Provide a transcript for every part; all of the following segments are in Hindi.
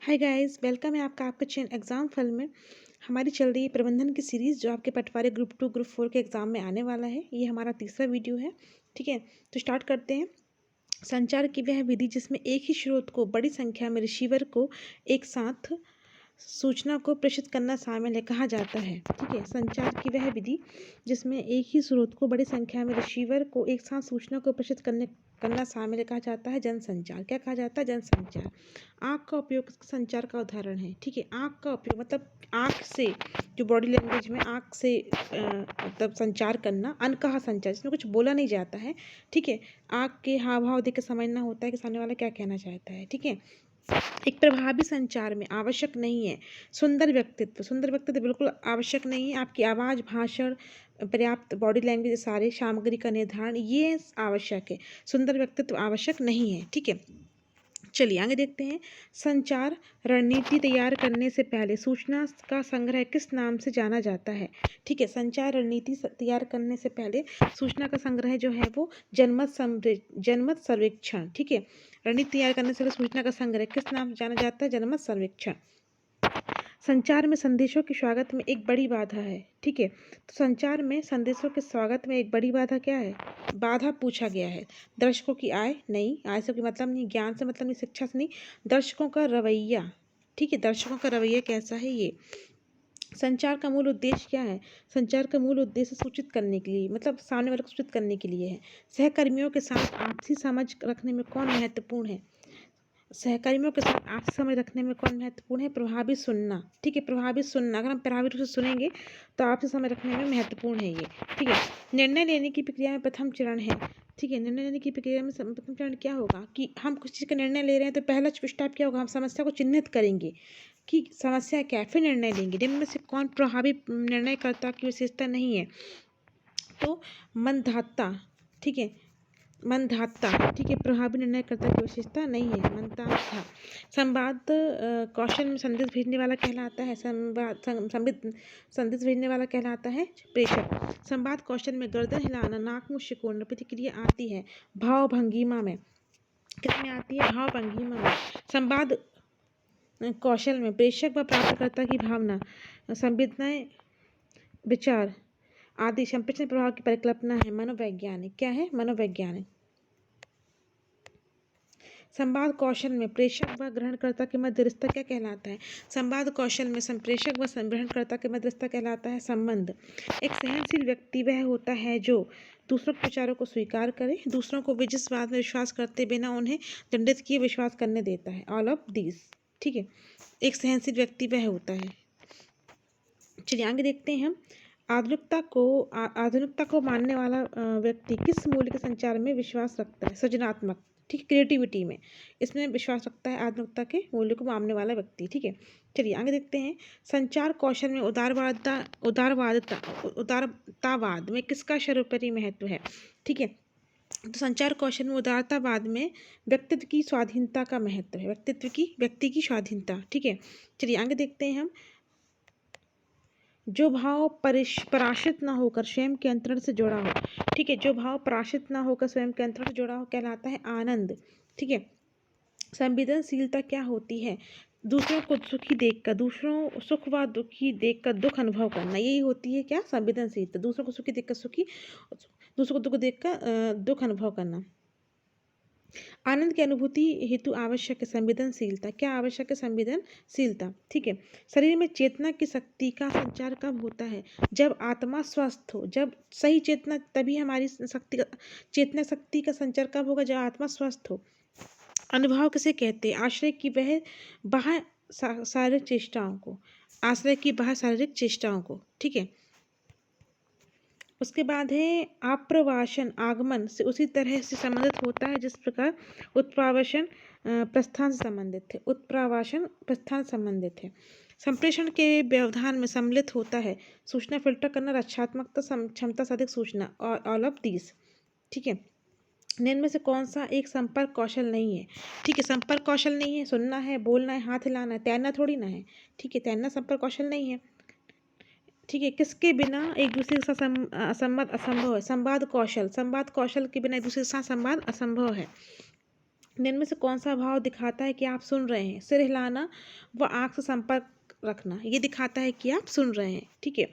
हाय गाइस, वेलकम है आपका आपके चैनल एग्ज़ाम फल में। हमारी चल रही है प्रबंधन की सीरीज़ जो आपके पटवारी ग्रुप 2 ग्रुप 4 के एग्ज़ाम में आने वाला है। ये हमारा तीसरा वीडियो है। ठीक है, तो स्टार्ट करते हैं। संचार की वह विधि जिसमें एक ही स्रोत को बड़ी संख्या में रिसीवर को एक साथ सूचना को प्रेषित करना शामिल है कहा जाता है। ठीक है, संचार की वह विधि जिसमें एक ही स्रोत को बड़ी संख्या में रिसीवर को एक साथ सूचना को प्रेषित करना शामिल है कहा जाता है जनसंचार। क्या कहा जाता है? जनसंचार। आँख का उपयोग संचार का उदाहरण है। ठीक है, आँख का उपयोग मतलब आँख से, जो बॉडी लैंग्वेज में आँख से मतलब संचार करना, अनकहा संचार जिसमें कुछ बोला नहीं जाता है। ठीक है, आँख के हाव भाव देख के समझना होता है कि सामने वाला क्या कहना चाहता है। ठीक है, एक प्रभावी संचार में आवश्यक नहीं है सुंदर व्यक्तित्व बिल्कुल आवश्यक नहीं है। आपकी आवाज़, भाषण, पर्याप्त बॉडी लैंग्वेज, सारे सामग्री का निर्धारण ये आवश्यक है। सुंदर व्यक्तित्व आवश्यक नहीं है। ठीक है, चलिए आगे देखते हैं। संचार रणनीति तैयार करने से पहले सूचना का संग्रह किस नाम से जाना जाता है? ठीक है, संचार रणनीति तैयार करने से पहले सूचना का संग्रह जो है वो जनमत सर्वेक्षण। ठीक है, रणनीति तैयार करने से पहले सूचना का संग्रह किस नाम से जाना जाता है? जनमत सर्वेक्षण। संचार में संदेशों के स्वागत में एक बड़ी बाधा है। ठीक है, तो संचार में संदेशों के स्वागत में एक बड़ी बाधा क्या है? बाधा पूछा गया है। दर्शकों की आय नहीं, आय से कोई मतलब नहीं, ज्ञान से मतलब नहीं, शिक्षा से नहीं, दर्शकों का रवैया। ठीक है, दर्शकों का रवैया कैसा है ये। संचार का मूल उद्देश्य क्या है? संचार का मूल उद्देश्य सूचित करने के लिए, मतलब सामने वाले को सूचित करने के लिए है। सहकर्मियों के साथ आपसी समझ रखने में कौन महत्वपूर्ण है? सहकर्मियों के साथ आपसी समझ रखने में कौन महत्वपूर्ण है? प्रभावी सुनना। ठीक है, प्रभावी सुनना। अगर हम प्रभावी रूप से सुनेंगे तो आपसी समझ रखने में महत्वपूर्ण है ये। ठीक है, निर्णय लेने की प्रक्रिया में प्रथम चरण है। ठीक है, निर्णय लेने की प्रक्रिया में प्रथम चरण क्या होगा कि हम कुछ चीज़ का निर्णय ले रहे हैं तो पहला स्टेप क्या होगा? हम समस्या को चिन्हित करेंगे कि समस्या क्या है, फिर निर्णय लेंगे। निम्न में से कौन प्रभावी निर्णयकर्ता की विशेषता नहीं है? तो मंदता। ठीक है, मंदाता। ठीक है, प्रभावी निर्णयकर्ता की विशेषता नहीं है, मंदाता। संवाद कौशल में संदेश भेजने वाला कहलाता है संदेश भेजने वाला कहलाता है प्रेषक। संवाद कौशल में गर्दन हिलाना, नाक मुंह सिकोड़ना प्रतिक्रिया आती है भाव भंगिमा में। किसमें आती है? भाव भंगिमा में। संवाद कौशल में प्रेषक व प्राप्तकर्ता की भावना, संवेदनाएं, विचार आदि संप्रेषण प्रभाव की परिकल्पना है मनोवैज्ञानिक। क्या है? मनोवैज्ञानिक। संवाद कौशल में प्रेषक व ग्रहणकर्ता के मध्य रिश्ता क्या कहलाता है? संवाद कौशल में संप्रेषक व ग्रहणकर्ता के मध्य रिश्ता कहलाता है संबंध। एक सहनशील व्यक्ति वह होता है जो दूसरों के विचारों को स्वीकार करे, दूसरों को वे जिस बात में विश्वास करते बिना उन्हें दंडित किए विश्वास करने देता है। All of these. ठीक है, एक सहनशील व्यक्ति वह होता है। चलिए आगे देखते हैं हम। आधुनिकता को मानने वाला व्यक्ति किस मूल्य के संचार में विश्वास रखता है? सृजनात्मक। ठीक है, क्रिएटिविटी में, इसमें विश्वास रखता है आधुनिकता के मूल्य को मानने वाला व्यक्ति। ठीक है, चलिए आगे देखते हैं। संचार कौशल में उदारतावाद में किसका सर्वोपरि महत्व है? ठीक है, तो संचार कौशल में उदारतावाद में व्यक्तित्व की स्वाधीनता का महत्व है, व्यक्ति की स्वाधीनता। ठीक है, चलिए आगे देखते हैं हम। जो भाव पराश्रित ना होकर स्वयं के अंतरण से जुड़ा हो। ठीक है, जो भाव पराश्रित ना होकर स्वयं के अंतरण से जुड़ा हो कहलाता है आनंद। ठीक है, संवेदनशीलता क्या होती है? दूसरों को सुखी देखकर, दूसरों सुख व दुखी देखकर दुख अनुभव करना, यही होती है क्या? संवेदनशीलता। दूसरों को सुखी देखकर सुखी, दूसरों को दुख देखकर दुख अनुभव करना। आनंद की अनुभूति हेतु आवश्यक है संवेदनशीलता। क्या आवश्यक है? संवेदनशीलता। ठीक है, शरीर में चेतना की शक्ति का संचार कब होता है? जब आत्मा स्वस्थ हो, जब सही चेतना, तभी हमारी चेतना शक्ति का संचार कब होगा? जब आत्मा स्वस्थ हो। अनुभव किसे कहते हैं? आश्रय की वह बाह्य शारीरिक चेष्टाओं को, आश्रय की बाह्य शारीरिक चेष्टाओं को। ठीक है, उसके बाद है आप्रवासन, आगमन से उसी तरह से संबंधित होता है जिस प्रकार उत्प्रावसन प्रस्थान से संबंधित है। उत्प्रावासन प्रस्थान संबंधित है। संप्रेषण के व्यवधान में सम्मिलित होता है सूचना फिल्टर करना, रक्षात्मकता, क्षमता से अधिक सूचना, और ऑल ऑफ दीज। ठीक है, निम्न में से कौन सा एक संपर्क कौशल नहीं है? ठीक है, संपर्क कौशल नहीं है, सुनना है, बोलना है, हाथ हिलाना है, तैरना थोड़ी ना है। ठीक है, तैरना संपर्क कौशल नहीं है। ठीक है, किसके बिना एक दूसरे के साथ संवाद असंभव है? संवाद कौशल। संवाद कौशल के बिना एक दूसरे के साथ संवाद असंभव है। निम्न में से कौन सा भाव दिखाता है कि आप सुन रहे हैं? सिर हिलाना व आँख से संपर्क रखना, ये दिखाता है कि आप सुन रहे हैं। ठीक है,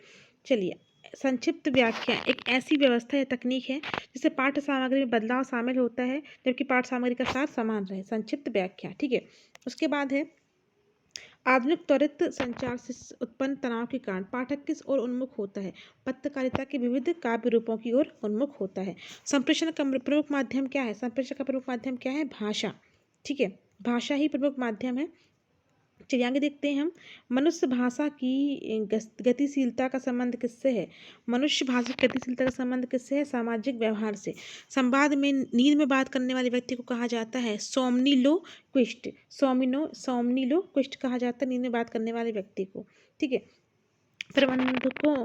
चलिए संक्षिप्त व्याख्या एक ऐसी व्यवस्था या तकनीक है जिससे पाठ्य सामग्री में बदलाव शामिल होता है जबकि पाठ्य सामग्री का सार समान रहे। संक्षिप्त व्याख्या, ठीक है। उसके बाद है आधुनिक त्वरित संचार से उत्पन्न तनाव के कारण पाठक किस ओर उन्मुख होता है? पत्रकारिता के विविध काव्य रूपों की ओर उन्मुख होता है। संप्रेषण का प्रमुख माध्यम क्या है? संप्रेषण का प्रमुख माध्यम क्या है? भाषा। ठीक है, भाषा ही प्रमुख माध्यम है। चलिए आगे देखते हैं हम। मनुष्य भाषा की गतिशीलता का संबंध किससे है? मनुष्य भाषा की गतिशीलता का संबंध किससे है? सामाजिक व्यवहार से। संवाद में नींद में बात करने वाले व्यक्ति को कहा जाता है सोमनिलोक्विस्ट। सोमनिलोक्विस्ट कहा जाता है नींद में बात करने वाले व्यक्ति को। ठीक है, प्रबंधकों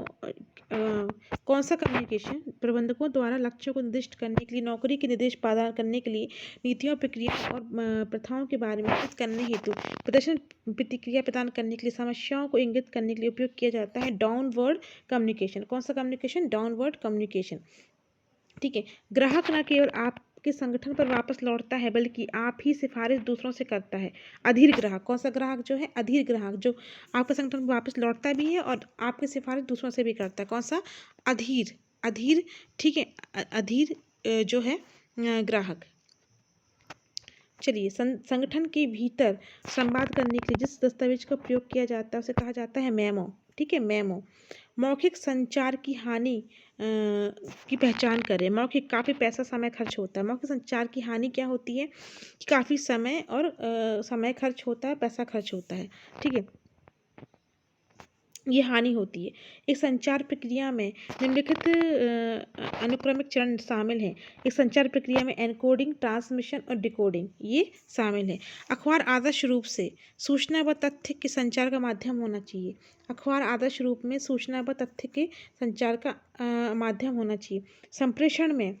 कौन सा कम्युनिकेशन प्रबंधकों द्वारा लक्ष्यों को निर्दिष्ट करने के लिए, नौकरी के निर्देश प्रदान करने के लिए, नीतियों प्रक्रिया और प्रथाओं के बारे में इंगित करने हेतु, प्रदर्शन प्रतिक्रिया प्रदान करने के लिए, समस्याओं को इंगित करने के लिए उपयोग किया जाता है डाउनवर्ड कम्युनिकेशन। कौन सा कम्युनिकेशन? Downward communication. ठीक है, ग्राहक न केवल आपके संगठन पर वापस लौटता है बल्कि आप ही सिफारिश दूसरों से करता है। अधीर ग्राहक, कौन सा ग्राहक जो है? अधीर ग्राहक, जो आपके संगठन पर वापस लौटता भी है और आपकी सिफारिश दूसरों से भी करता है। कौन सा? अधीर। अधीर, ठीक है, अधीर जो है ग्राहक। चलिए संगठन के भीतर संवाद करने के लिए जिस दस्तावेज का प्रयोग किया जाता है उसे कहा जाता है मेमो। ठीक है, मेमो। मौखिक संचार की हानि की पहचान करें। मौखिक काफ़ी पैसा समय खर्च होता है। मौखिक संचार की हानि क्या होती है? कि काफ़ी समय और समय खर्च होता है, पैसा खर्च होता है। ठीक है, ये हानि होती है। एक संचार प्रक्रिया में निम्नलिखित अनुक्रमिक चरण शामिल हैं। एक संचार प्रक्रिया में एनकोडिंग, ट्रांसमिशन और डिकोडिंग ये शामिल है। अखबार आदर्श रूप से सूचना व तथ्य के संचार का माध्यम होना चाहिए। अखबार आदर्श रूप में सूचना व तथ्य के संचार का माध्यम होना चाहिए। संप्रेषण में,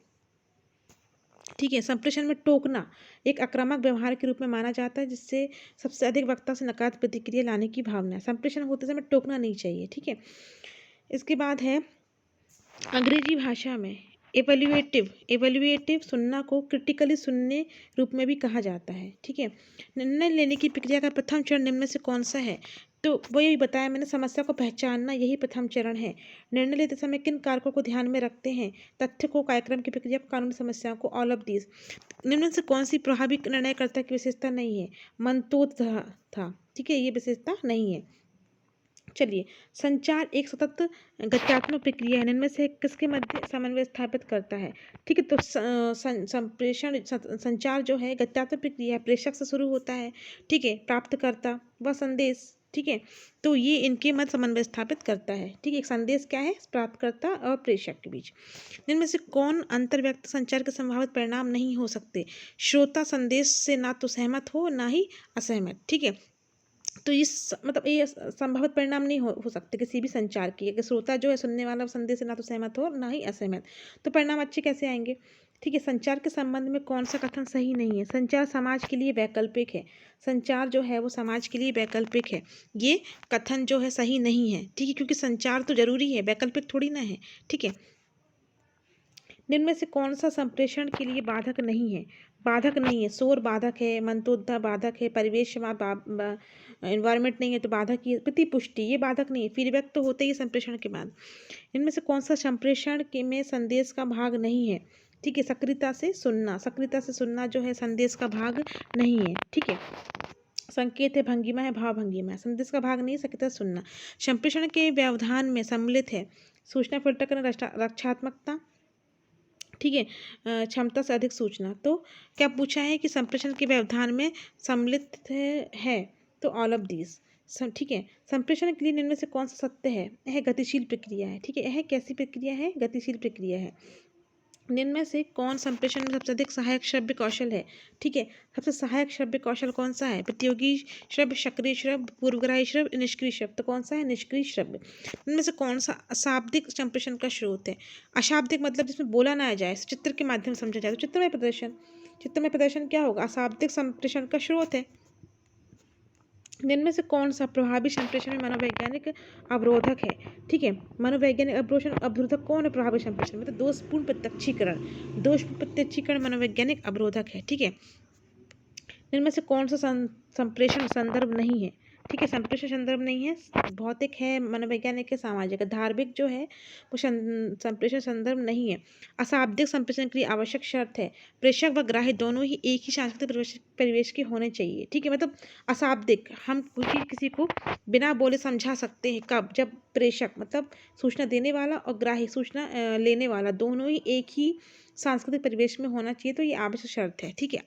ठीक है, संप्रेषण में टोकना एक आक्रामक व्यवहार के रूप में माना जाता है जिससे सबसे अधिक वक्ता से नकारात्मक प्रतिक्रिया लाने की भावना है। संप्रेषण होते समय टोकना नहीं चाहिए। ठीक है, इसके बाद है अंग्रेजी भाषा में एवेल्युएटिव सुनना को क्रिटिकली सुनने रूप में भी कहा जाता है। ठीक है, निर्णय लेने की प्रक्रिया का प्रथम चरण निम्न में से कौन सा है? तो वो यही बताया मैंने, समस्या को पहचानना यही प्रथम चरण है। निर्णय लेते समय किन कारकों को ध्यान में रखते हैं? तथ्य को, कार्यक्रम की प्रक्रिया को, कानूनी समस्याओं को, ऑल ऑफ दीज। निम्न में से कौन सी प्रभावी निर्णयकर्ता की विशेषता नहीं है? मनतोत था। ठीक है, ये विशेषता नहीं है। चलिए, संचार एक सतत गत्यात्मक प्रक्रिया है। इनमें से किसके मध्य समन्वय स्थापित करता है? ठीक है, तो संप्रेषण संचार जो है गत्यात्मक प्रक्रिया, प्रेषक से शुरू होता है। ठीक है, प्राप्तकर्ता व संदेश। ठीक है, तो ये इनके मध्य समन्वय स्थापित करता है। ठीक है, एक संदेश क्या है? प्राप्तकर्ता और प्रेषक के बीच। इनमें से कौन अंतर्व्यक्त संचार के संभावित परिणाम नहीं हो सकते? श्रोता संदेश से ना तो सहमत हो ना ही असहमत। ठीक है, तो इस मतलब ये संभावित परिणाम नहीं हो सकते किसी भी संचार की। अगर श्रोता जो है सुनने वाला संदेश से ना तो सहमत हो ना ही असहमत, तो परिणाम अच्छे कैसे आएंगे? ठीक है, संचार के संबंध में कौन सा कथन सही नहीं है? संचार समाज के लिए वैकल्पिक है। संचार जो है वो समाज के लिए वैकल्पिक है। ये कथन जो है सही नहीं है। ठीक है, क्योंकि संचार तो जरूरी है, वैकल्पिक थोड़ी ना है। ठीक है, निम्न में से कौन सा संप्रेषण के लिए बाधक नहीं है? बाधक नहीं है, शोर बाधक है, मंतोद्धा बाधक है, परिवेश एनवायरमेंट नहीं है तो बाधक ही है। प्रतिपुष्टि ये बाधक नहीं है, फीडबैक तो होते ही संप्रेषण के बाद। इनमें से कौन सा संप्रेषण के में संदेश का भाग नहीं है? ठीक है, सक्रियता से सुनना। सक्रियता से सुनना जो है संदेश का भाग नहीं है। ठीक है, संकेत है, भंगिमा है, भाव भंगिमा है, संदेश का भाग नहीं, सक्रियता से सुनना। संप्रेषण के व्यवधान में सम्मिलित है सूचना फिल्टर करना, रक्षात्मकता, ठीक है, क्षमता से अधिक सूचना। तो क्या पूछा है कि संप्रेषण के व्यवधान में सम्मिलित है? तो ऑल ऑफ दीज। ठीक है, संप्रेषण के लिए निम्न में से कौन सा सत्य है? यह गतिशील प्रक्रिया है। ठीक है, यह कैसी प्रक्रिया है? गतिशील प्रक्रिया है। निम्न में से कौन संप्रेषण में सबसे अधिक सहायक श्रव्य कौशल है? ठीक है, सबसे सहायक श्रव्य कौशल कौन सा है? प्रतियोगी श्रव्य, सक्रिय श्रव्य, पूर्वग्राही श्रव्य, निष्क्रिय श्रव्य। तो कौन सा है? निष्क्रिय श्रव्य। इनमें से कौन सा अशाब्दिक संप्रेषण का स्रोत है? अशाब्दिक मतलब जिसमें बोला ना जाए, चित्र के माध्यम से समझा जाए, तो चित्रमय प्रदर्शन। चित्रमय प्रदर्शन क्या होगा? अशाब्दिक संप्रेषण का स्रोत है। निम्न में से कौन सा प्रभावी संप्रेषण में मनोवैज्ञानिक अवरोधक है? ठीक है, मनोवैज्ञानिक अवरोधक कौन है प्रभावी संप्रेषण? मतलब दोषपूर्ण प्रत्यक्षीकरण। दोषपूर्ण प्रत्यक्षीकरण मनोवैज्ञानिक अवरोधक है। ठीक है, इनमें से कौन सा संप्रेषण संदर्भ नहीं है? ठीक है, संप्रेषण संदर्भ नहीं है, भौतिक है, मनोवैज्ञानिक है, सामाजिक है। धार्मिक जो है वो संप्रेषण संदर्भ नहीं है। अशाब्दिक संप्रेषण के लिए आवश्यक शर्त है प्रेषक व ग्राही दोनों ही एक ही सांस्कृतिक परिवेश के होने चाहिए। ठीक है, मतलब अशाब्दिक, हम किसी को बिना बोले समझा सकते हैं। कब? जब प्रेषक मतलब सूचना देने वाला और ग्राही सूचना लेने वाला दोनों ही एक ही सांस्कृतिक परिवेश में होना चाहिए, तो ये आवश्यक शर्त है। ठीक है,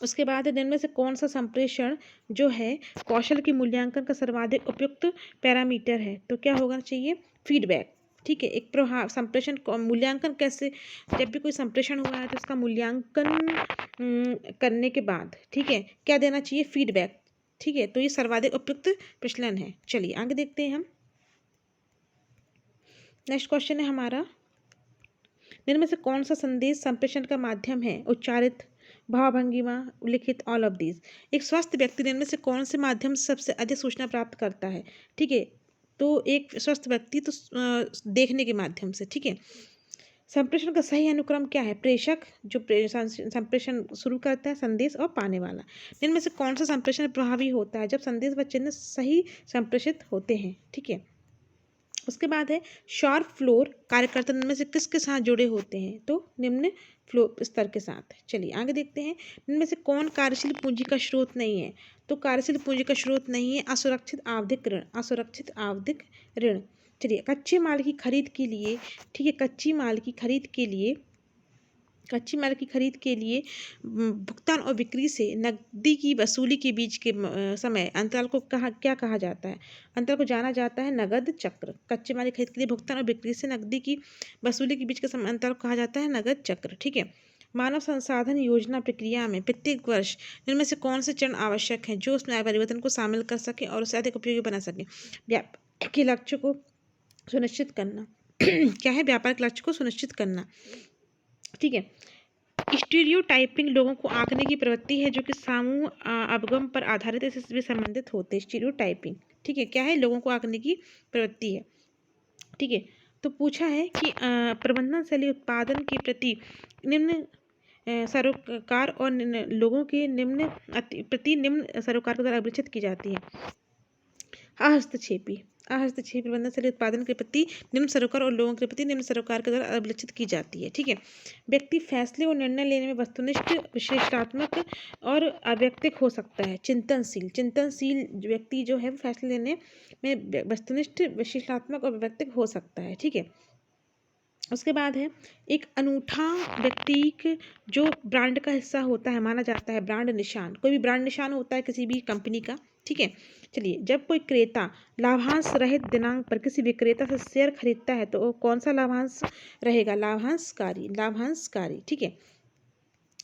उसके बाद इनमें से कौन सा संप्रेषण जो है कौशल के मूल्यांकन का सर्वाधिक उपयुक्त पैरामीटर है? तो क्या होना चाहिए? फीडबैक। ठीक है, एक प्रभाव संप्रेषण मूल्यांकन कैसे, जब भी कोई संप्रेषण हुआ है तो उसका मूल्यांकन करने के बाद, ठीक है, क्या देना चाहिए? फीडबैक। ठीक है, तो ये सर्वाधिक उपयुक्त प्रचलन है। चलिए आगे देखते हैं हम। नेक्स्ट क्वेश्चन है हमारा, इनमें से कौन सा संदेश संप्रेषण का माध्यम है? उच्चारित, भावभंगिमा, लिखित, ऑल ऑफ दीज। एक स्वस्थ व्यक्ति इनमें से कौन से माध्यम से सबसे अधिक सूचना प्राप्त करता है? ठीक है, तो एक स्वस्थ व्यक्ति तो देखने के माध्यम से। ठीक है, संप्रेषण का सही अनुक्रम क्या है? प्रेषक जो संप्रेषण शुरू करता है, संदेश और पाने वाला। इनमें से कौन सा संप्रेषण प्रभावी होता है? जब संदेश व चिन्ह सही संप्रेषित होते हैं। ठीक है, उसके बाद है शार्प फ्लोर कार्यकर्ता इनमें से किसके साथ जुड़े होते हैं? तो निम्न फ्लोर स्तर के साथ। चलिए आगे देखते हैं, इनमें से कौन कार्यशील पूंजी का स्रोत नहीं है? तो कार्यशील पूंजी का स्रोत नहीं है असुरक्षित आवधिक ऋण। असुरक्षित आवधिक ऋण। चलिए, कच्चे माल की खरीद के लिए, ठीक है, कच्ची माल की खरीद के लिए भुगतान और बिक्री से नकदी की वसूली के बीच के समय अंतराल को क्या कहा जाता है? अंतराल को जाना जाता है नगद चक्र। कच्चे माल की खरीद के लिए भुगतान और बिक्री से नकदी की वसूली के बीच का समय अंतराल को कहा जाता है नगद चक्र। ठीक है, मानव संसाधन योजना प्रक्रिया में प्रत्येक वर्ष इनमें से कौन से चरण आवश्यक हैं जो उसमें परिवर्तन को शामिल कर सके और उसे अधिक उपयोगी बना सके? व्यापार के लक्ष्य को सुनिश्चित करना। क्या है? व्यापार के लक्ष्य को सुनिश्चित करना। ठीक है, स्टीरियोटाइपिंग लोगों को आंकने की प्रवृत्ति है जो कि समूह अवगम पर आधारित इससे भी संबंधित होते हैं। स्टीरियोटाइपिंग, ठीक है, क्या है? लोगों को आंकने की प्रवृत्ति है। ठीक है, तो पूछा है कि प्रबंधन शैली उत्पादन के प्रति निम्न सरोकार और लोगों के प्रति निम्न सरोकार के द्वारा अभिलक्षित की जाती है। हस्तक्षेपी प्रबंधन शैली उत्पादन के प्रति निम्न सरोकार और लोगों के प्रति निम्न सरोकार के द्वारा अभिलक्षित की जाती है। ठीक है, व्यक्ति फैसले और निर्णय लेने में वस्तुनिष्ठ, विश्लेषणात्मक और अव्यक्तिक हो सकता है। चिंतनशील व्यक्ति जो है फैसले लेने में वस्तुनिष्ठ, विश्लेषणात्मक और अव्यक्तिक हो सकता है। ठीक है, उसके बाद है एक अनूठा व्यक्ति जो ब्रांड का हिस्सा होता है माना जाता है। ब्रांड निशान, कोई भी ब्रांड निशान होता है किसी भी कंपनी का। ठीक है, चलिए, जब कोई क्रेता लाभांश रहित दिनांक पर किसी विक्रेता से शेयर खरीदता है तो कौन सा लाभांश रहेगा? लाभांशकारी। ठीक है,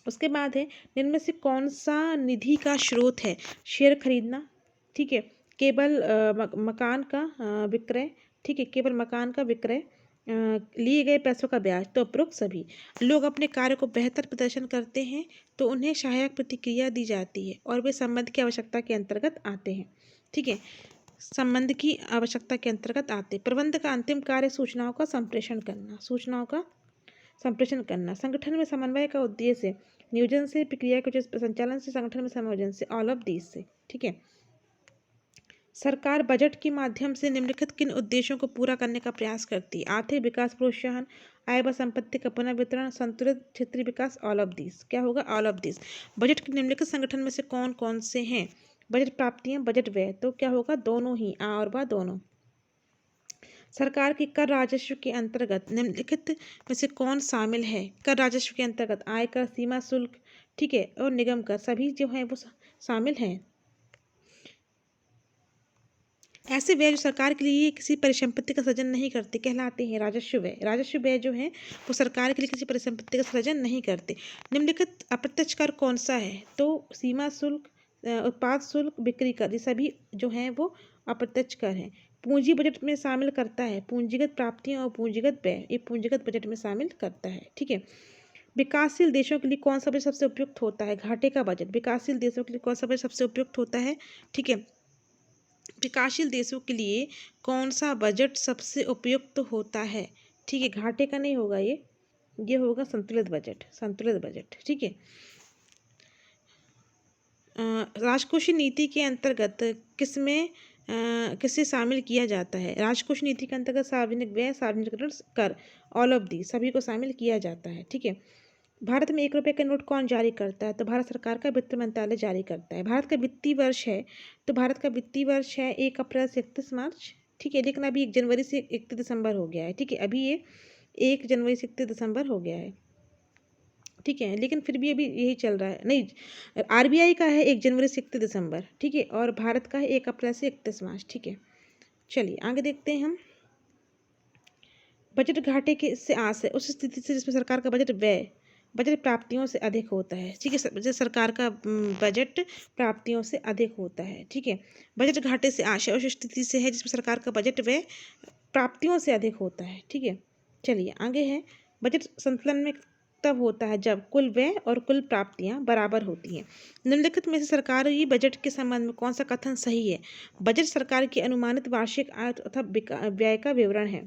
उसके बाद है इनमें से कौन सा निधि का स्रोत है? शेयर खरीदना। ठीक है, केवल मकान का विक्रय। ठीक है, केवल मकान का विक्रय, लिए गए पैसों का ब्याज, तो उपरोक्त सभी। लोग अपने कार्य को बेहतर प्रदर्शन करते हैं तो उन्हें सहायक प्रतिक्रिया दी जाती है और वे संबंध की आवश्यकता के अंतर्गत आते हैं। ठीक है, संबंध की आवश्यकता के अंतर्गत आते। प्रबंध का अंतिम कार्य सूचनाओं का संप्रेषण करना। संगठन में समन्वय का उद्देश्य नियोजन से, प्रक्रिया के संचालन से, संगठन में समायोजन से, ऑल ऑफ दीज से। ठीक है, सरकार बजट के माध्यम से निम्नलिखित किन उद्देश्यों को पूरा करने का प्रयास करती है? आर्थिक विकास प्रोत्साहन, आय व संपत्ति का पुनर्वितरण, संतुलित क्षेत्रीय विकास, ऑल ऑफ दीज। क्या होगा? All of these. बजट के निम्नलिखित संगठन में से कौन कौन से हैं? बजट प्राप्तियां, बजट व्यय, तो क्या होगा? दोनों ही, आ और बा दोनों। सरकार के कर राजस्व के अंतर्गत निम्नलिखित में से कौन शामिल है? कर राजस्व के अंतर्गत आयकर, सीमा शुल्क, ठीक है, और निगम कर, सभी जो है वो शामिल हैं। ऐसे व्यय जो सरकार के लिए किसी परिसंपत्ति का सृजन नहीं करते कहलाते हैं राजस्व व्यय। राजस्व व्यय जो है वो सरकार के लिए किसी परिसंपत्ति का सृजन नहीं करते। निम्नलिखित अप्रत्यक्ष कर कौन सा है? तो सीमा शुल्क, उत्पाद शुल्क, बिक्री कर, ये सभी जो हैं वो अप्रत्यक्ष कर हैं। पूंजी बजट में शामिल करता है पूंजीगत प्राप्तियां और पूंजीगत व्यय, ये पूंजीगत बजट में शामिल करता है। ठीक है, विकासशील देशों के लिए कौन सा बजट सबसे उपयुक्त होता है? घाटे का बजट। विकासशील देशों के लिए कौन सा बजट सबसे उपयुक्त होता है? ठीक है, विकासशील देशों के लिए कौन सा बजट सबसे उपयुक्त होता है? ठीक है, घाटे का नहीं होगा ये होगा संतुलित बजट। ठीक है, राजकोषीय नीति के अंतर्गत किसे शामिल किया जाता है? राजकोषीय नीति के अंतर्गत सार्वजनिक व्यय, सार्वजनिक ऋण, कर, ऑल ऑफ दी सभी को शामिल किया जाता है। ठीक है। भारत में 1 रुपये का नोट कौन जारी करता है? तो भारत सरकार का वित्त मंत्रालय जारी करता है। भारत का वित्तीय वर्ष है, तो भारत का वित्तीय वर्ष है 1 अप्रैल से 31 मार्च। ठीक है, लेकिन अभी 1 जनवरी से 31 दिसंबर हो गया है। ठीक है, अभी ये 1 जनवरी से 31 दिसंबर हो गया है। ठीक है, लेकिन फिर भी अभी यही चल रहा है। नहीं, आरबीआई का है 1 जनवरी से 31 दिसंबर। ठीक है, और भारत का है 1 अप्रैल से 31 मार्च। ठीक है, चलिए आगे देखते हैं हम। बजट घाटे के से आस है उस स्थिति से जिसमें सरकार का बजट प्राप्तियों से अधिक होता है। ठीक है, जैसे सरकार का बजट प्राप्तियों से अधिक होता है। ठीक है, बजट घाटे से आशय उस स्थिति से है जिसमें सरकार का बजट व्यय प्राप्तियों से अधिक होता है। ठीक है, चलिए आगे है। बजट संतुलन में तब होता है जब कुल व्यय और कुल प्राप्तियां बराबर होती हैं। निम्नलिखित में से सरकारी बजट के संबंध में कौन सा कथन सही है? बजट सरकार की अनुमानित वार्षिक आय तथा व्यय का विवरण है।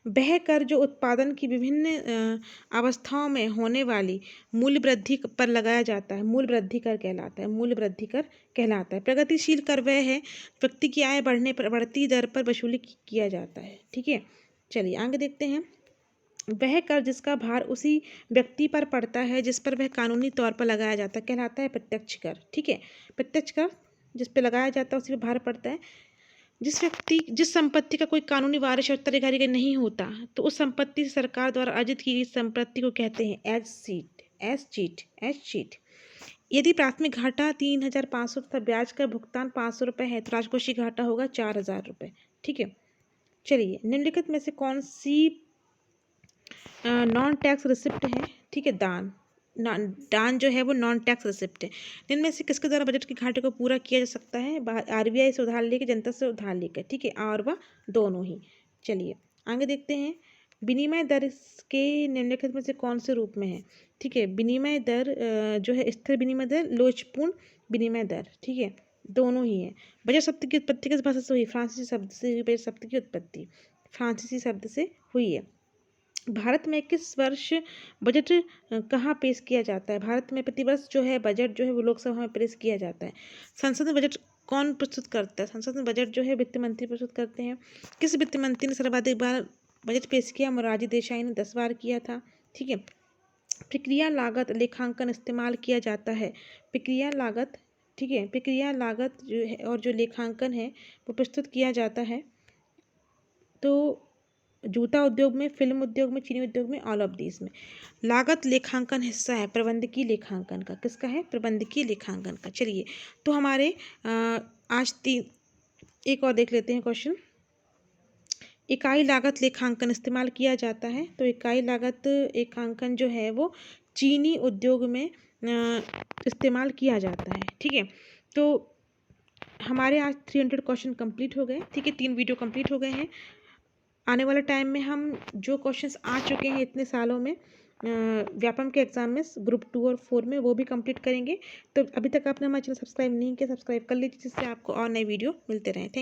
वह कर जो उत्पादन की विभिन्न अवस्थाओं में होने वाली मूल्य वृद्धि पर लगाया जाता है, मूल्य वृद्धि कर कहलाता है। मूल्य वृद्धि कर कहलाता है। प्रगतिशील कर वह है व्यक्ति की आय बढ़ने पर बढ़ती दर पर वसूली किया जाता है। ठीक है, चलिए आगे देखते हैं। वह कर जिसका भार उसी व्यक्ति पर पड़ता है जिस पर वह कानूनी तौर पर लगाया जाता है कहलाता है प्रत्यक्ष कर। ठीक है, प्रत्यक्ष कर जिस पर लगाया जाता है उसी पर भार पड़ता है। जिस संपत्ति का कोई कानूनी वारिस और उत्तराधिकारी नहीं होता तो उस संपत्ति से सरकार द्वारा अर्जित की गई संपत्ति को कहते हैं एज चीट। यदि प्राथमिक घाटा 3,500 तथा ब्याज का भुगतान 500 रुपये है तो राजकोषीय घाटा होगा 4,000 रुपये। ठीक है, चलिए निम्नलिखित में से कौन सी नॉन टैक्स रिसिप्ट है? ठीक है, दान जो है वो नॉन टैक्स रिसिप्ट है। इनमें से किसके द्वारा बजट के घाटे को पूरा किया जा सकता है? आरबीआई से उधार लेकर, जनता से उधार लेकर। ठीक है, और वह दोनों ही। चलिए आगे देखते हैं। विनिमय दर के निम्नलिखित में से कौन से रूप में है? ठीक है, विनिमय दर जो है स्थिर विनिमय दर, लोचपूर्ण विनिमय दर। ठीक है, दोनों ही है। बजट शब्द की उत्पत्ति किस भाषा से हुई? फ्रांसीसी शब्द से हुई। बजट शब्द की उत्पत्ति फ्रांसीसी शब्द से हुई है। भारत में किस वर्ष बजट कहाँ पेश किया जाता है? भारत में प्रतिवर्ष जो है बजट जो है वो लोकसभा में पेश किया जाता है। संसद में बजट कौन प्रस्तुत करता है? संसद में बजट जो है वित्त मंत्री प्रस्तुत करते हैं। किस वित्त मंत्री ने सर्वाधिक बार बजट पेश किया? मोरारजी देसाई ने 10 बार किया था। ठीक है, प्रक्रिया लागत लेखांकन इस्तेमाल किया जाता है। प्रक्रिया लागत, ठीक है, प्रक्रिया लागत जो है और जो लेखांकन है वो प्रस्तुत किया जाता है। तो जूता उद्योग में, फिल्म उद्योग में, चीनी उद्योग में, ऑल ऑफ दिस में। लागत लेखांकन हिस्सा है प्रबंधकीय लेखांकन का। किसका है? प्रबंधकीय लेखांकन का। चलिए तो हमारे आज एक और देख लेते हैं क्वेश्चन। इकाई लागत लेखांकन इस्तेमाल किया जाता है। तो इकाई लागत लेखांकन जो है वो चीनी उद्योग में इस्तेमाल किया जाता है। ठीक है, तो हमारे आज 300 क्वेश्चन कंप्लीट हो गए। ठीक है, 3 वीडियो कंप्लीट हो गए हैं। आने वाले टाइम में हम जो क्वेश्चंस आ चुके हैं इतने सालों में व्यापम के एग्जाम में ग्रुप 2 और 4 में, वो भी कंप्लीट करेंगे। तो अभी तक आपने हमारा चैनल सब्सक्राइब नहीं किया, सब्सक्राइब कर लीजिए जिससे आपको और नए वीडियो मिलते रहें। थैंक